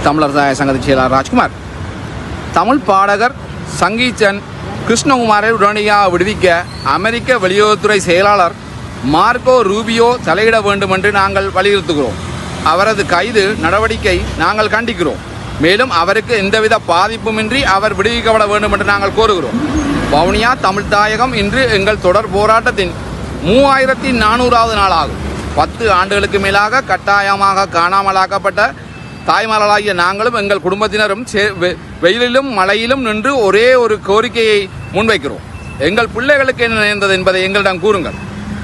தமிழர் தாய சங்கத்தின் செயலாளர் ராஜ்குமார். தமிழ் பாடகர் சங்கீச்சன் கிருஷ்ணகுமாரை உடனடியாக விடுவிக்க அமெரிக்க வெளியுறவுத்துறை செயலாளர் மார்க்கோ ரூபியோ தலையிட வேண்டும் என்று நாங்கள் வலியுறுத்துகிறோம். அவரது கைது நடவடிக்கை நாங்கள் கண்டிக்கிறோம். மேலும் அவருக்கு எந்தவித பாதிப்புமின்றி அவர் விடுவிக்கப்பட வேண்டும் என்று நாங்கள் கோருகிறோம். வவுனியா தமிழ் தாயகம் இன்று எங்கள் தொடர் போராட்டத்தின் 3400வது நாளாகும். 10 ஆண்டுகளுக்கு மேலாக கட்டாயமாக காணாமலாக்கப்பட்ட தாய்மார்களாகிய நாங்களும் எங்கள் குடும்பத்தினரும் வெயிலிலும் மழையிலும் நின்று ஒரே ஒரு கோரிக்கையை முன்வைக்கிறோம். எங்கள் பிள்ளைகளுக்கு என்ன நேர்ந்தது என்பதை எங்களிடம் கூறுங்கள்.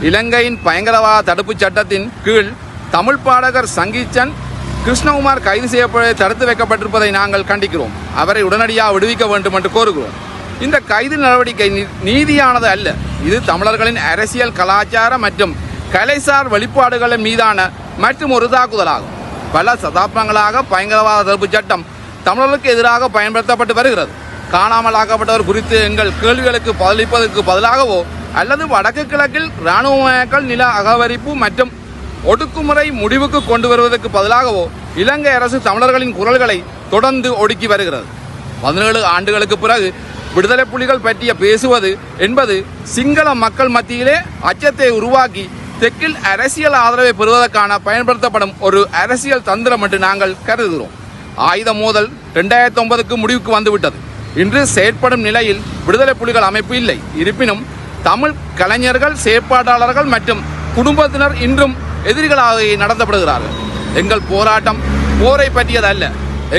இலங்கையின் பயங்கரவாத தடுப்புச் சட்டத்தின் கீழ் தமிழ் பாடகர் சங்கீச்சன் கிருஷ்ணகுமார் கைது செய்யப்பட தடுத்து வைக்கப்பட்டிருப்பதை நாங்கள் கண்டிக்கிறோம். அவரை உடனடியாக விடுவிக்க வேண்டும் என்று கோருகிறோம். இந்த கைது நடவடிக்கை நீதியானது அல்ல. இது தமிழர்களின் அரசியல், கலாச்சார மற்றும் கலைசார் வெளிப்பாடுகளின் மீதான மற்றும் ஒரு தாக்குதலாகும். பல சதாப்தங்களாக பயங்கரவாத தடுப்புச் சட்டம் தமிழர்களுக்கு எதிராக பயன்படுத்தப்பட்டு வருகிறது. காணாமலாக்கப்பட்டவர் குறித்து எங்கள் கேள்விகளுக்கு பதிலளிப்பதற்கு பதிலாகவோ அல்லது வடக்கு கிழக்கில் இராணுவமயமாக்கல், நில அகவரிப்பு மற்றும் ஒடுக்குமுறை முடிவுக்கு கொண்டு வருவதற்கு பதிலாகவோ இலங்கை அரசு தமிழர்களின் குரல்களை தொடர்ந்து ஒடுக்கி வருகிறது. 17 ஆண்டுகளுக்கு பிறகு விடுதலை புலிகள் பற்றிய பேசுவது என்பது சிங்கள மக்கள் மத்தியிலே அச்சத்தை உருவாக்கி தெற்கில் அரசியல் ஆதரவை பெறுவதற்கான பயன்படுத்தப்படும் ஒரு அரசியல் தந்திரம் என்று நாங்கள் கருதுகிறோம். ஆயுத மோதல் 2009க்கு முடிவுக்கு வந்துவிட்டது. இன்று செயற்படும் நிலையில் விடுதலை புலிகள் அமைப்பு இல்லை. இருப்பினும் தமிழ் கலைஞர்கள், செயற்பாட்டாளர்கள் மற்றும் குடும்பத்தினர் இன்றும் எதிரிகளாக நடத்தப்படுகிறார்கள். எங்கள் போராட்டம் போரை பற்றியது அல்ல.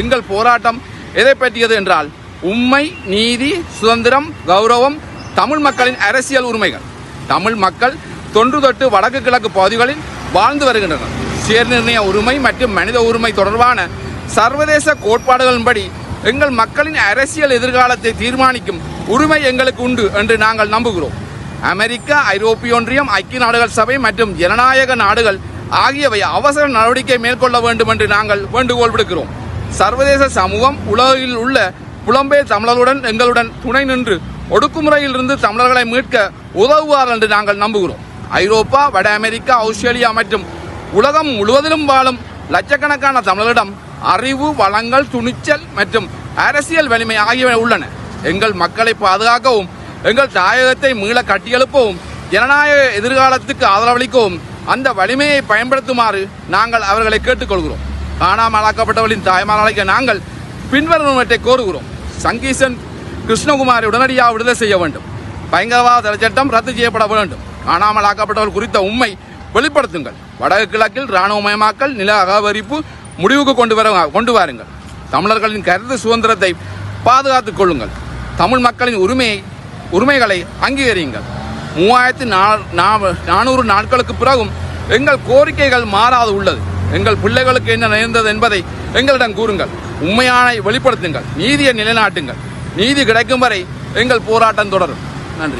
எங்கள் போராட்டம் எதை பற்றியது என்றால் உண்மை, நீதி, சுதந்திரம், கௌரவம், தமிழ் மக்களின் அரசியல் உரிமைகள். தமிழ் மக்கள் தொன்று தொட்டு வடக்கு கிழக்கு பகுதிகளில் வாழ்ந்து வருகின்றனர். சுயநிர்ணய உரிமை மற்றும் மனித உரிமை தொடர்பான சர்வதேச கோட்பாடுகளின்படி எங்கள் மக்களின் அரசியல் எதிர்காலத்தை தீர்மானிக்கும் உரிமை எங்களுக்கு உண்டு என்று நாங்கள் நம்புகிறோம். அமெரிக்கா, ஐரோப்பிய ஒன்றியம், ஐக்கிய நாடுகள் சபை மற்றும் ஜனநாயக நாடுகள் ஆகியவை அவசர நடவடிக்கை மேற்கொள்ள வேண்டும் என்று நாங்கள் வேண்டுகோள் விடுக்கிறோம். சர்வதேச சமூகம் உலகில் உள்ள புலம்பெயர் தமிழர்களுடன் எங்களுடன் துணை நின்று ஒடுக்குமுறையில் இருந்து தமிழர்களை மீட்க உதவுவார் என்று நாங்கள் நம்புகிறோம். ஐரோப்பா, வட அமெரிக்கா, ஆஸ்திரேலியா மற்றும் உலகம் முழுவதிலும் வாழும் லட்சக்கணக்கான தமிழரிடம் அறிவு, வளங்கள், துணிச்சல் மற்றும் அரசியல் வலிமை ஆகியவை உள்ளன. எங்கள் மக்களை பாதுகாக்கவும், எங்கள் தாயகத்தை மீள கட்டியெழுப்பவும், ஜனநாயக எதிர்காலத்துக்கு ஆதரவளிக்கவும் அந்த வலிமையை பயன்படுத்துமாறு நாங்கள் அவர்களை கேட்டுக்கொள்கிறோம். காணாமலாக்கப்பட்டவர்களின் தாய்மார்களாகிய நாங்கள் பின்வருவனவற்றை கோருகிறோம். சங்கீச்சன் கிருஷ்ணகுமாரை உடனடியாக விடுதலை செய்ய வேண்டும். பயங்கரவாத தடை சட்டம் ரத்து செய்யப்பட வேண்டும். காணாமலாக்கப்பட்டவர்கள் குறித்த உண்மை வெளிப்படுத்துங்கள். வடக்கு கிழக்கில் இராணுவமயமாக்கல், நில அகவரிப்பு முடிவுக்கு கொண்டு வாருங்கள். தமிழர்களின் கருத்து சுதந்திரத்தை பாதுகாத்துக் கொள்ளுங்கள். தமிழ் மக்களின் உரிமைகளை அங்கீகரியுங்கள். 3400 நாட்களுக்கு பிறகும் எங்கள் கோரிக்கைகள் மாறாது உள்ளது. எங்கள் பிள்ளைகளுக்கு என்ன நேர்ந்தது என்பதை எங்களிடம் கூறுங்கள். உண்மையான வெளிப்படுத்துங்கள். நீதியை நிலைநாட்டுங்கள். நீதி கிடைக்கும் வரை எங்கள் போராட்டம் தொடரும். நன்றி.